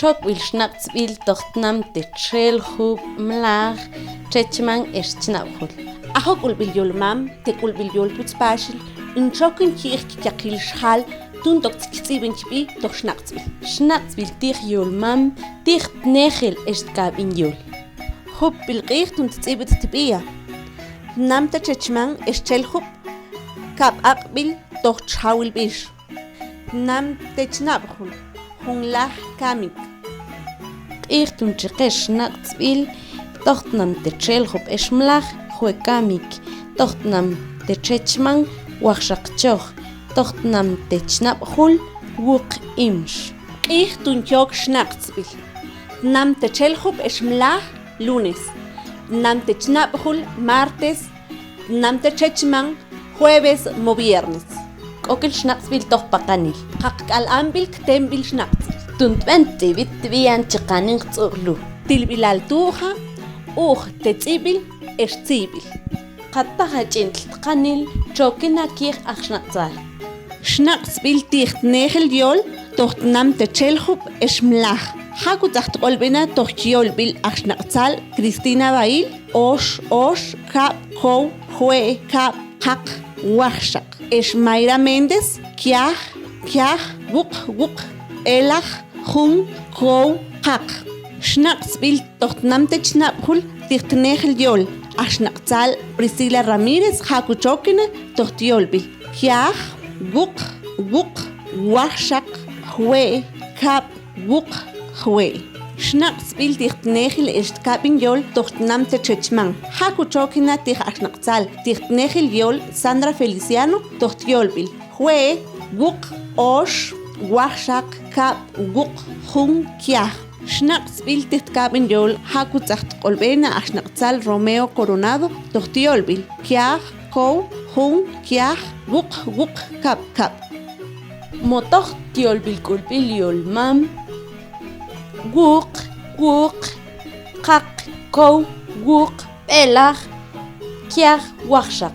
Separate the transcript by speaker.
Speaker 1: Chok wil schnaps wil tochtnam te chelhub mlag chechman eschnabhul.
Speaker 2: Ahok ulbil yol mam, tek ulbil yol putzpashil, in chokin chich yakil shal, tun dok tzibin chibi, doch schnaps will.
Speaker 1: Schnaps will dich yol mam, dich nechel estkab in yol.
Speaker 2: Hub bil richt und tzibit tibia. Namte chechman eschelhub, kap akbil, doch chawil bish. Namte chnabhul, hunglah kamik.
Speaker 1: Ich und chichesh schnaps will, tochtnam te chelhub eschmlag, huekamik, tochtnam te chechman, wachshakchoch, tochtnam te chnabhul, wuk imsh.
Speaker 2: Ich tun jog schnaps will. Namte chelhub eschmlah, lunes. Namte chnabhul, martes. Namte chechman, jueves, mo viernes.
Speaker 1: Kokil schnaps will doch pakanil.
Speaker 2: Hak al ambil ktembil schnaps.
Speaker 1: Tunt venti vit vian chikanin tzurlu.
Speaker 2: Tilbil al tuja, te tzibil, tzibil.
Speaker 1: Qattaha chintl tqanil, chokina kir achschnatzal.
Speaker 2: Schnaps will dicht nehel yol, doch namte chelhub eschmlach. Haku tacht olbina doch yol bil achschnatzal, Cristina Bail, osh, kap, kow, hue, kap, hak, wachshak. Mayra Méndez, kiach, wuk, elach, Jun, kow, hak. Schnaps will doch namte chnabhul, dicht nehel yol. Achschnatzal Priscila Ramírez, haku chokine, doch yol bil. Kiach, wuk, wachshak, hue, kap, wuk, hue. Schnaps will dicht nehel ist kabin yol, doch namte chechman. Haku chokina dich achschnatzal, dicht nehel yol, Sandra Feliciano, doch yol bil. Hue, wuk, osh, wachshak, kap, wuk, jun, kiach. Schnaps will dicht kabin yol, haku zacht olbena achschnatzal Romeo Coronado, doch yol bil. Kiach, kow, jun, kiach, wuk, kap.
Speaker 1: Motoch yol bil kulbil yol mam. Wuk, kak, kow, wuk, elach, kiach, wachshak.